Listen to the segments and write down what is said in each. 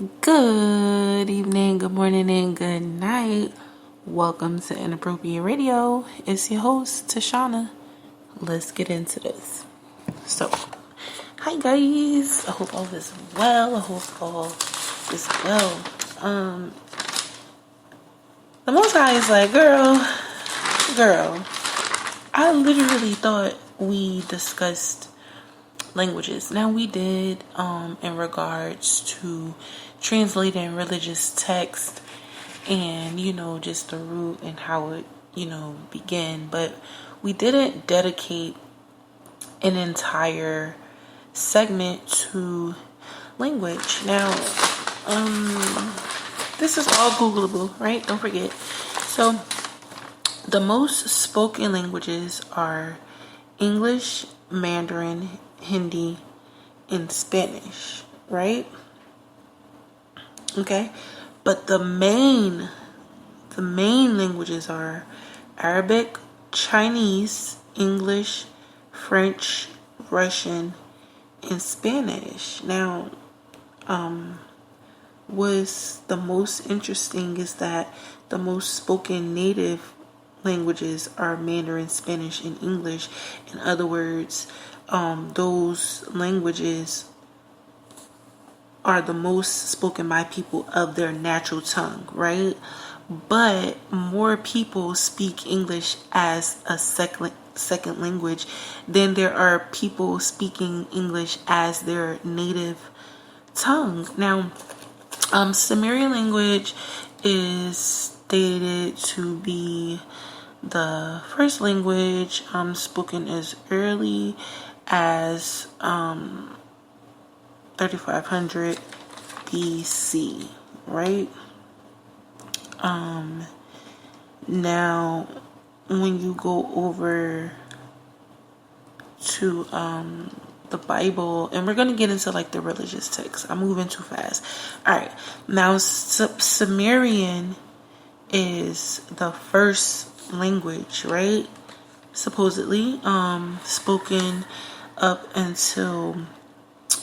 Good evening, good morning, and good night. Welcome to Inappropriate Radio. It's your host, Tashana. Let's get into this. So, hi guys. I hope all is well. I hope all is well. The Most High is like, girl. I literally thought we discussed languages. Now we did in regards to translating religious text and just the root and how it began, but we didn't dedicate an entire segment to language. Now this is all Googleable, right? Don't forget. So the most spoken languages are English, Mandarin, Hindi, and Spanish, right? Okay, but the main languages are Arabic, Chinese, English, French, Russian, and Spanish. Now, what's the most interesting is that the most spoken native languages are Mandarin, Spanish, and English. In other words, those languages are the most spoken by people of their natural tongue, right? But more people speak English as a second language than there are people speaking English as their native tongue. Now, Sumerian language is stated to be the first language spoken as early as 3500 BC, right? Now, when you go over to the Bible, and we're going to get into like the religious texts. I'm moving too fast. All right. Now, Sumerian is the first language, right? Supposedly, spoken up until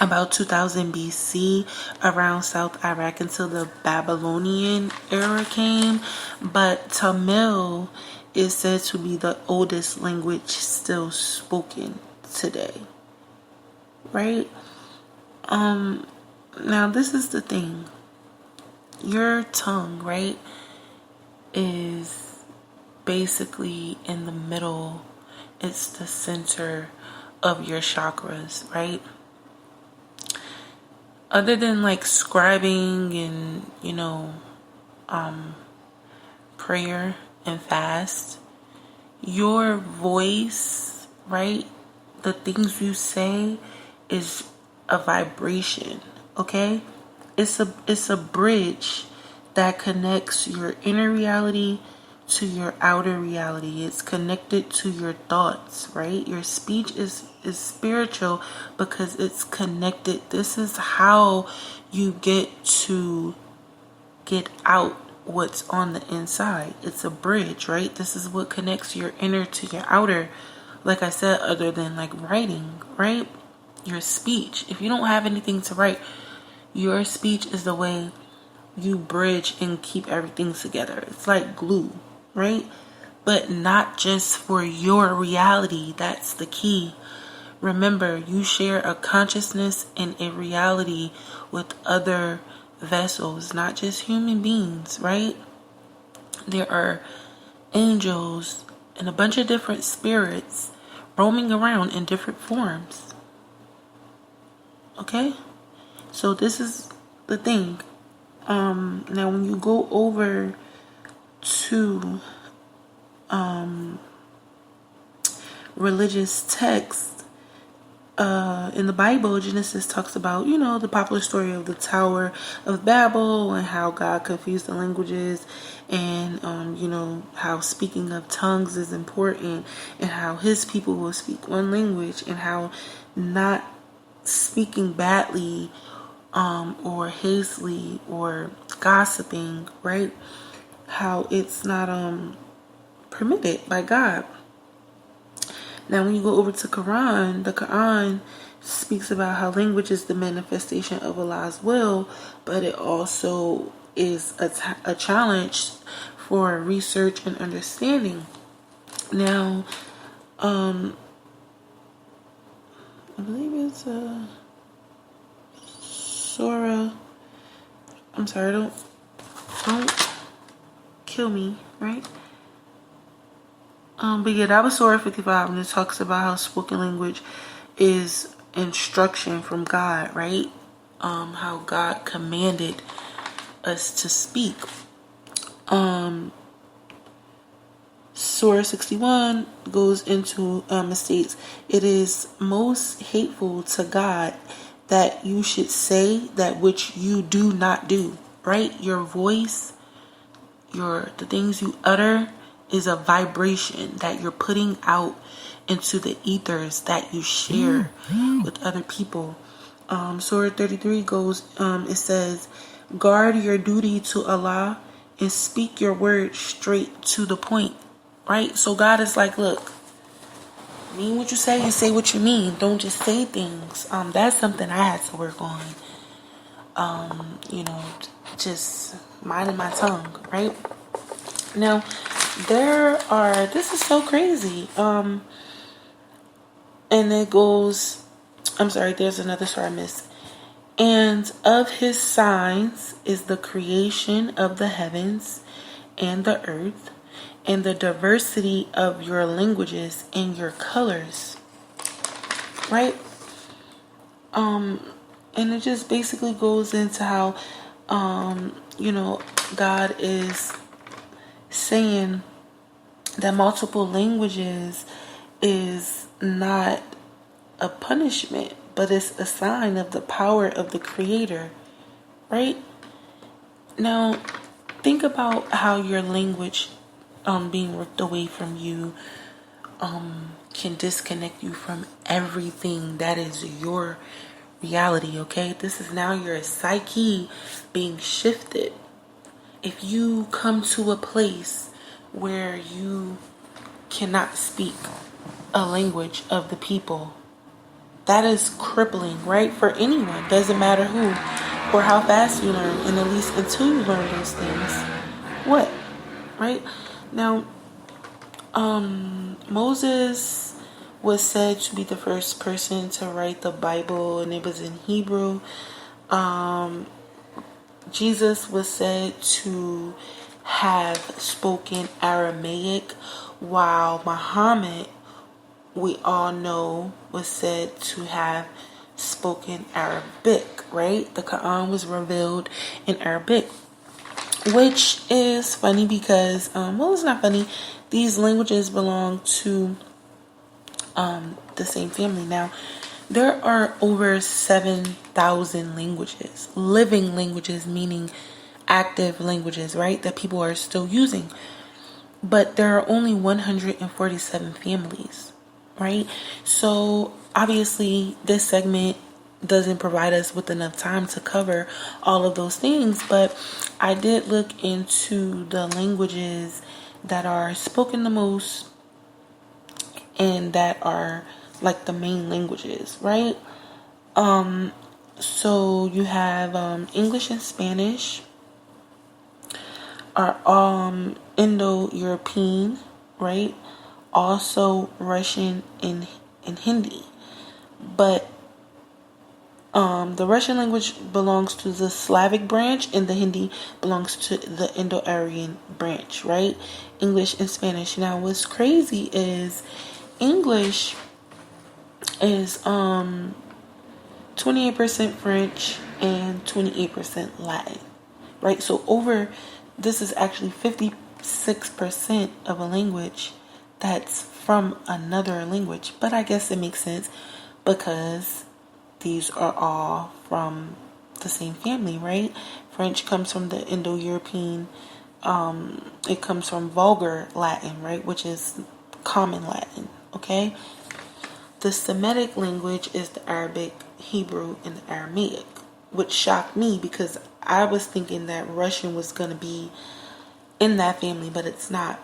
about 2000 BC around South Iraq until the Babylonian era came. But Tamil is said to be the oldest language still spoken today, right? Now this is the thing. Your tongue, right, is basically in the middle. It's the center of your chakras, right? Other than like scribing and prayer and fast, your voice, right, the things you say is a vibration. Okay, it's a bridge that connects your inner reality to your outer reality. It's connected to your thoughts, right? Your speech is spiritual because it's connected. This is how you get to get out what's on the inside. It's a bridge, right? This is what connects your inner to your outer. Like I said, other than like writing, right? Your speech. If you don't have anything to write, your speech is the way you bridge and keep everything together. It's like glue, right? But not just for your reality. That's the key. Remember, you share a consciousness and a reality with other vessels, not just human beings, right? There are angels and a bunch of different spirits roaming around in different forms. Okay? So this is the thing. Now when you go over to religious texts, in the Bible, Genesis talks about, the popular story of the Tower of Babel and how God confused the languages and, how speaking of tongues is important and how his people will speak one language and how not speaking badly or hastily or gossiping, right? How it's not permitted by God. Now, when you go over to Quran, the Quran speaks about how language is the manifestation of Allah's will, but it also is a challenge for research and understanding. Now, I believe it's a Surah. I'm sorry, don't kill me, right? But yeah, that was Surah 55, and it talks about how spoken language is instruction from God, right? How God commanded us to speak. Surah 61 goes into states, it is most hateful to God that you should say that which you do not do, right? Your voice, the things you utter is a vibration that you're putting out into the ethers that you share with other people. Surah 33 goes, it says, guard your duty to Allah and speak your words straight to the point, right? So God is like, look, mean what you say and say what you mean. Don't just say things. That's something I had to work on. Just minding my tongue, right? Now, this is so crazy. And it goes, I'm sorry, there's another story I missed. And of his signs is the creation of the heavens and the earth, and the diversity of your languages and your colors, right? And it just basically goes into how, God is saying that multiple languages is not a punishment, but it's a sign of the power of the Creator, right? Now, think about how your language being ripped away from you can disconnect you from everything that is your reality, okay? This is now your psyche being shifted. If you come to a place where you cannot speak a language of the people, that is crippling, right? For anyone, doesn't matter who or how fast you learn, and at least until you learn those things, what, right? Now, Moses was said to be the first person to write the Bible, and it was in Hebrew. Jesus was said to have spoken Aramaic, while Muhammad, we all know, was said to have spoken Arabic, right? The Quran was revealed in Arabic, which is funny because, it's not funny. These languages belong to the same family. Now, there are over 7,000 languages, living languages, meaning active languages, right, that people are still using. But there are only 147 families, right? So obviously this segment doesn't provide us with enough time to cover all of those things, but I did look into the languages that are spoken the most and that are like the main languages, right? So you have English and Spanish are Indo-European, right? Also Russian and Hindi. But the Russian language belongs to the Slavic branch, and the Hindi belongs to the Indo-Aryan branch, right? English and Spanish. Now, what's crazy is English is 28% French and 28% Latin, right? So this is actually 56% of a language that's from another language. But I guess it makes sense because these are all from the same family, right? French comes from the Indo-European, it comes from Vulgar Latin, right? Which is common Latin, okay? The Semitic language is the Arabic, Hebrew, and the Aramaic, which shocked me because I was thinking that Russian was going to be in that family, but it's not.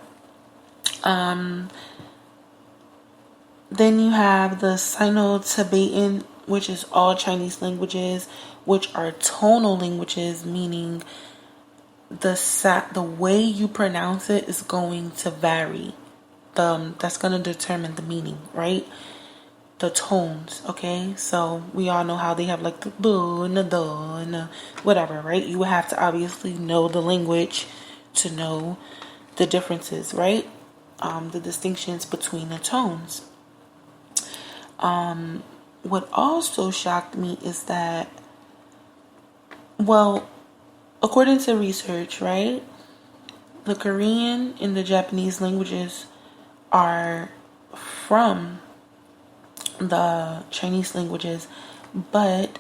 Then you have the Sino-Tibetan which is all Chinese languages, which are tonal languages, meaning the way you pronounce it is going to vary. That's going to determine the meaning, right? The tones, okay? So we all know how they have like the boo and the duh and the whatever, right? You would have to obviously know the language to know the differences, right? The distinctions between the tones. What also shocked me is that, well, according to research, right, the Korean and the Japanese languages are from the Chinese languages, but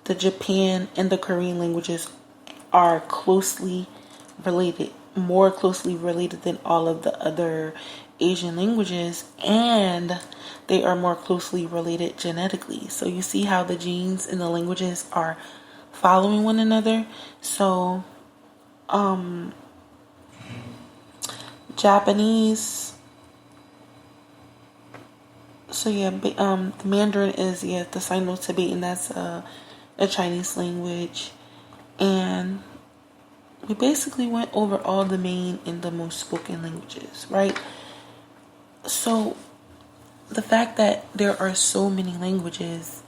the Japan and the Korean languages are closely related, more closely related than all of the other Asian languages, and they are more closely related genetically. So you see how the genes in the languages are following one another. So Japanese, so yeah, the Mandarin is, yeah, the Sino-Tibetan, that's a Chinese language. And we basically went over all the main and the most spoken languages, right? So the fact that there are so many languages,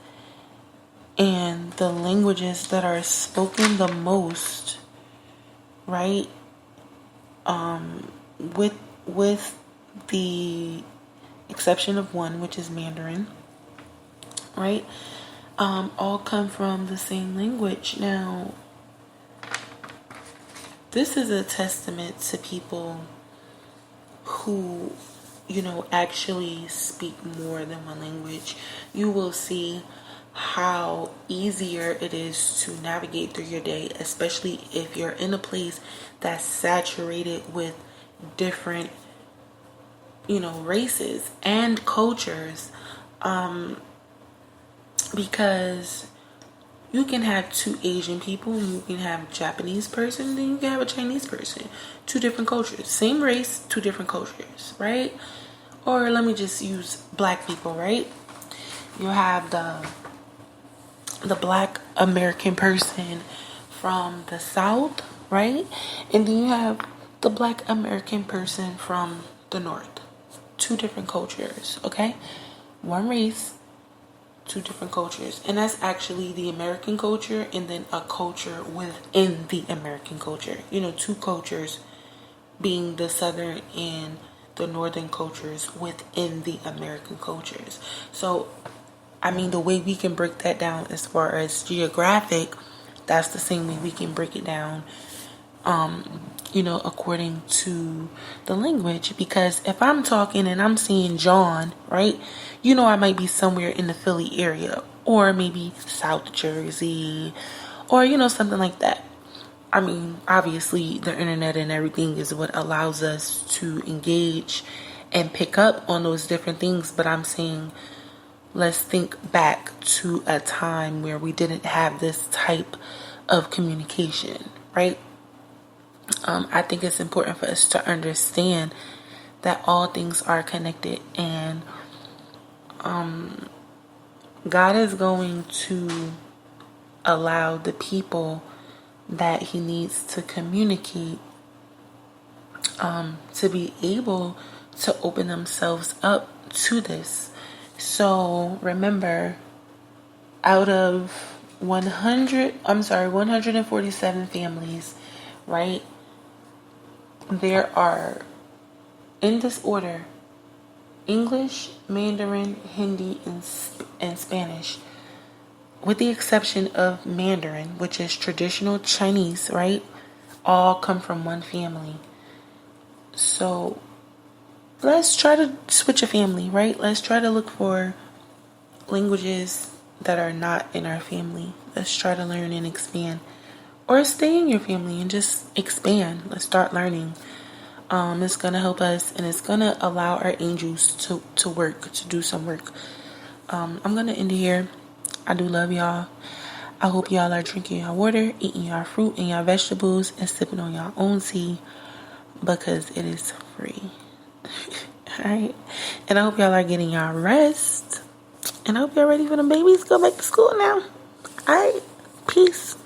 and the languages that are spoken the most, right? With the exception of one, which is Mandarin, right? All come from the same language. Now, this is a testament to people who, actually speak more than one language. You will see how easier it is to navigate through your day, especially if you're in a place that's saturated with different, races and cultures. Because you can have two Asian people, and you can have a Japanese person, and then you can have a Chinese person. Two different cultures. Same race, two different cultures, right? Or let me just use black people, right? You have the black American person from the South, right? And then you have the black American person from the North. Two different cultures, okay? One race, two different cultures. And that's actually the American culture, and then a culture within the American culture. Two cultures being the Southern and the Northern cultures within the American cultures. So, the way we can break that down as far as geographic, that's the same way we can break it down, according to the language. Because if I'm talking and I'm saying John, right, I might be somewhere in the Philly area, or maybe South Jersey, or, something like that. Obviously, the internet and everything is what allows us to engage and pick up on those different things. But I'm saying, let's think back to a time where we didn't have this type of communication, right? I think it's important for us to understand that all things are connected, and God is going to allow the people that He needs to communicate to be able to open themselves up to this. So remember, out of 147 families, right? There are, in this order, English, Mandarin, Hindi, and Spanish. With the exception of Mandarin, which is traditional Chinese, right? All come from one family. So let's try to switch a family, right? Let's try to look for languages that are not in our family. Let's try to learn and expand. Or stay in your family and just expand. Let's start learning. It's going to help us, and it's going to allow our angels to work, to do some work. I'm going to end it here. I do love y'all. I hope y'all are drinking your water, eating your fruit and your vegetables, and sipping on your own tea, because it is free. Alright? And I hope y'all are getting your rest. And I hope y'all ready for the babies to go back to school now. All right. Peace.